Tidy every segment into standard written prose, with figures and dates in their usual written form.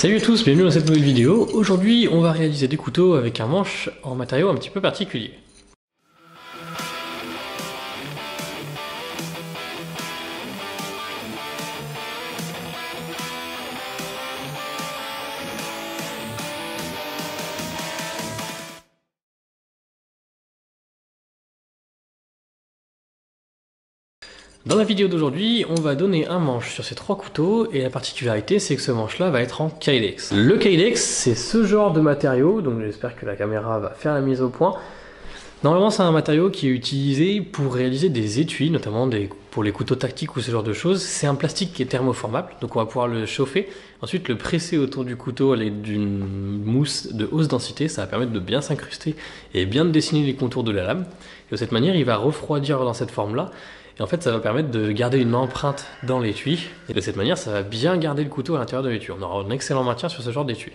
Salut à tous, bienvenue dans cette nouvelle vidéo. Aujourd'hui, on va réaliser des couteaux avec un manche en matériau un petit peu particulier. Dans la vidéo d'aujourd'hui, on va donner un manche sur ces trois couteaux et la particularité c'est que ce manche-là va être en Kydex. Le Kydex, c'est ce genre de matériau, donc j'espère que la caméra va faire la mise au point. Normalement, c'est un matériau qui est utilisé pour réaliser des étuis, notamment pour les couteaux tactiques ou ce genre de choses. C'est un plastique qui est thermoformable, donc on va pouvoir le chauffer, ensuite le presser autour du couteau avec d'une mousse de haute densité. Ça va permettre de bien s'incruster et bien de dessiner les contours de la lame. Et de cette manière, il va refroidir dans cette forme-là. Et en fait, ça va permettre de garder une empreinte dans l'étui. Et de cette manière, ça va bien garder le couteau à l'intérieur de l'étui. On aura un excellent maintien sur ce genre d'étui.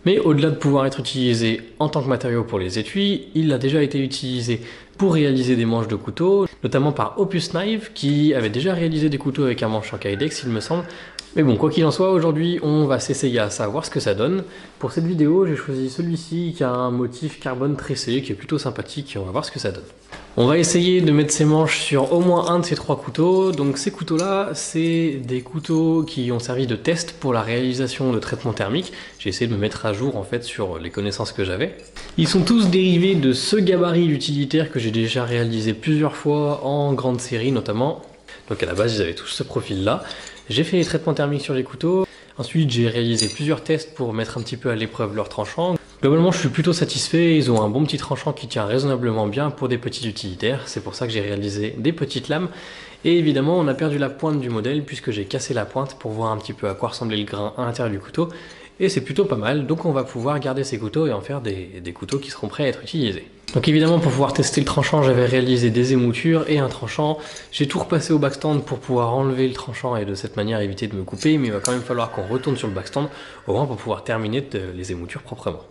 Mais au-delà de pouvoir être utilisé en tant que matériau pour les étuis, il a déjà été utilisé pour réaliser des manches de couteaux, notamment par Opus Knife, qui avait déjà réalisé des couteaux avec un manche en Kydex, il me semble. Mais bon, quoi qu'il en soit, aujourd'hui, on va s'essayer à savoir ce que ça donne. Pour cette vidéo, j'ai choisi celui-ci qui a un motif carbone tressé, qui est plutôt sympathique, et on va voir ce que ça donne. On va essayer de mettre ces manches sur au moins un de ces trois couteaux. Donc ces couteaux-là, c'est des couteaux qui ont servi de test pour la réalisation de traitements thermiques. J'ai essayé de me mettre à jour en fait sur les connaissances que j'avais. Ils sont tous dérivés de ce gabarit utilitaire que j'ai déjà réalisé plusieurs fois en grande série notamment. Donc à la base, ils avaient tous ce profil-là. J'ai fait les traitements thermiques sur les couteaux. Ensuite, j'ai réalisé plusieurs tests pour mettre un petit peu à l'épreuve leur tranchant. Globalement, je suis plutôt satisfait. Ils ont un bon petit tranchant qui tient raisonnablement bien pour des petits utilitaires. C'est pour ça que j'ai réalisé des petites lames. Et évidemment, on a perdu la pointe du modèle puisque j'ai cassé la pointe pour voir un petit peu à quoi ressemblait le grain à l'intérieur du couteau. Et c'est plutôt pas mal. Donc on va pouvoir garder ces couteaux et en faire des couteaux qui seront prêts à être utilisés. Donc évidemment, pour pouvoir tester le tranchant, j'avais réalisé des émoutures et un tranchant. J'ai tout repassé au backstand pour pouvoir enlever le tranchant et de cette manière éviter de me couper. Mais il va quand même falloir qu'on retourne sur le backstand au moins pour pouvoir terminer les émoutures proprement.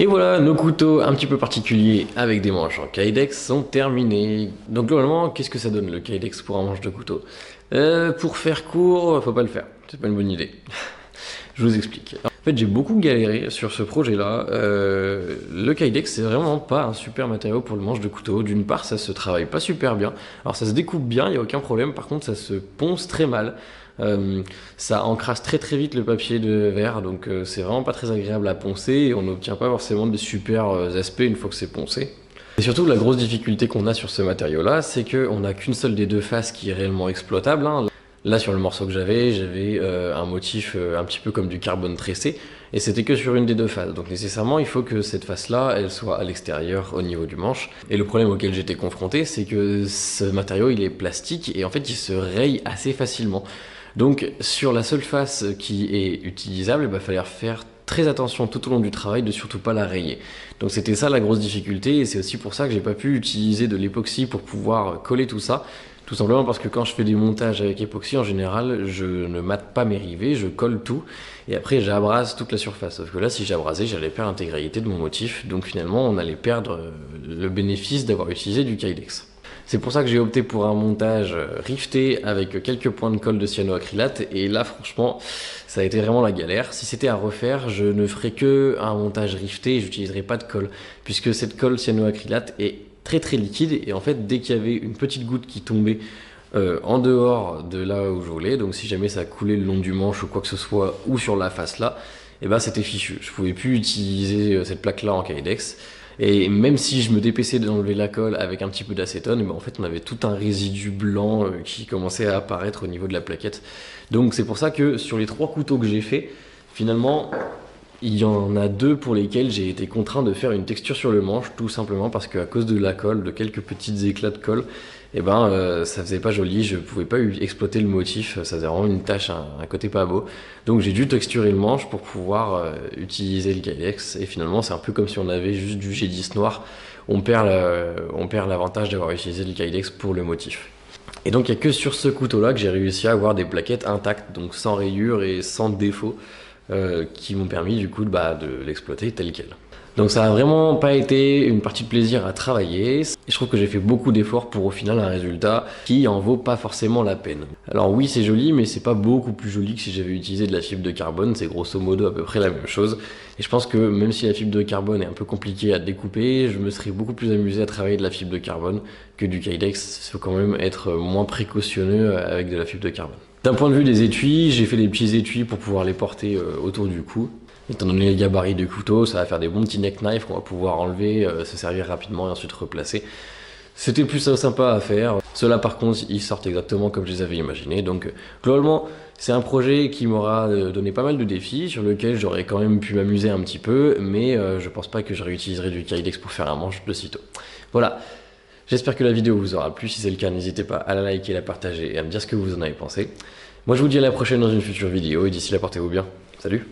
Et voilà, nos couteaux un petit peu particuliers avec des manches en Kydex sont terminés. Donc globalement, qu'est-ce que ça donne le Kydex pour un manche de couteau? Pour faire court, faut pas le faire, c'est pas une bonne idée. Je vous explique. En fait, j'ai beaucoup galéré sur ce projet-là. Le Kydex, c'est vraiment pas un super matériau pour le manche de couteau. D'une part, ça se travaille pas super bien. Alors, ça se découpe bien, il y a aucun problème. Par contre, ça se ponce très mal. Ça encrasse très très vite le papier de verre, donc c'est vraiment pas très agréable à poncer. Et on n'obtient pas forcément des super aspects une fois que c'est poncé. Et surtout, la grosse difficulté qu'on a sur ce matériau-là, c'est qu'on n'a qu'une seule des deux faces qui est réellement exploitable, hein. Là, sur le morceau que j'avais un motif un petit peu comme du carbone tressé, et c'était que sur une des deux faces. Donc nécessairement, il faut que cette face-là, elle soit à l'extérieur au niveau du manche. Et le problème auquel j'étais confronté, c'est que ce matériau, il est plastique, et en fait, il se raye assez facilement. Donc sur la seule face qui est utilisable, il va falloir faire très attention tout au long du travail de surtout pas la rayer. Donc c'était ça la grosse difficulté, et c'est aussi pour ça que j'ai pas pu utiliser de l'époxy pour pouvoir coller tout ça. Tout simplement parce que quand je fais des montages avec époxy, en général, je ne mate pas mes rivets, je colle tout, et après j'abrase toute la surface. Sauf que là, si j'abrasais, j'allais perdre l'intégralité de mon motif, donc finalement, on allait perdre le bénéfice d'avoir utilisé du Kydex. C'est pour ça que j'ai opté pour un montage rifté avec quelques points de colle de cyanoacrylate, et là franchement ça a été vraiment la galère. Si c'était à refaire, je ne ferais que un montage rifté et j'utiliserais pas de colle, puisque cette colle cyanoacrylate est très très liquide, et en fait dès qu'il y avait une petite goutte qui tombait en dehors de là où je voulais, donc si jamais ça coulait le long du manche ou quoi que ce soit, ou sur la face là, et ben c'était fichu, je pouvais plus utiliser cette plaque là en Kydex. Et même si je me dépêçais d'enlever la colle avec un petit peu d'acétone, en fait on avait tout un résidu blanc qui commençait à apparaître au niveau de la plaquette. Donc c'est pour ça que sur les 3 couteaux que j'ai fait, finalement il y en a 2 pour lesquels j'ai été contraint de faire une texture sur le manche, tout simplement parce qu'à cause de la colle, de quelques petits éclats de colle, ça faisait pas joli, je pouvais pas exploiter le motif, ça faisait vraiment une tache, un côté pas beau. Donc j'ai dû texturer le manche pour pouvoir utiliser le Kydex, et finalement c'est un peu comme si on avait juste du G10 noir, on perd l'avantage d'avoir utilisé le Kydex pour le motif. Et donc il n'y a que sur ce couteau-là que j'ai réussi à avoir des plaquettes intactes, donc sans rayures et sans défaut, qui m'ont permis du coup de l'exploiter tel quel. Donc ça a vraiment pas été une partie de plaisir à travailler, et je trouve que j'ai fait beaucoup d'efforts pour au final un résultat qui en vaut pas forcément la peine. Alors oui, c'est joli, mais c'est pas beaucoup plus joli que si j'avais utilisé de la fibre de carbone, c'est grosso modo à peu près la même chose. Et je pense que même si la fibre de carbone est un peu compliquée à découper, je me serais beaucoup plus amusé à travailler de la fibre de carbone que du Kydex. Il faut quand même être moins précautionneux avec de la fibre de carbone. D'un point de vue des étuis, j'ai fait des petits étuis pour pouvoir les porter autour du cou. Étant donné les gabarits de couteau, ça va faire des bons petits neck knives qu'on va pouvoir enlever, se servir rapidement et ensuite replacer. C'était plus sympa à faire. Ceux-là par contre, ils sortent exactement comme je les avais imaginés. Donc globalement, c'est un projet qui m'aura donné pas mal de défis, sur lequel j'aurais quand même pu m'amuser un petit peu, mais je pense pas que je réutiliserai du Kydex pour faire un manche de sitôt. Voilà. J'espère que la vidéo vous aura plu. Si c'est le cas, n'hésitez pas à la liker, la partager et à me dire ce que vous en avez pensé. Moi je vous dis à la prochaine dans une future vidéo, et d'ici là portez-vous bien. Salut!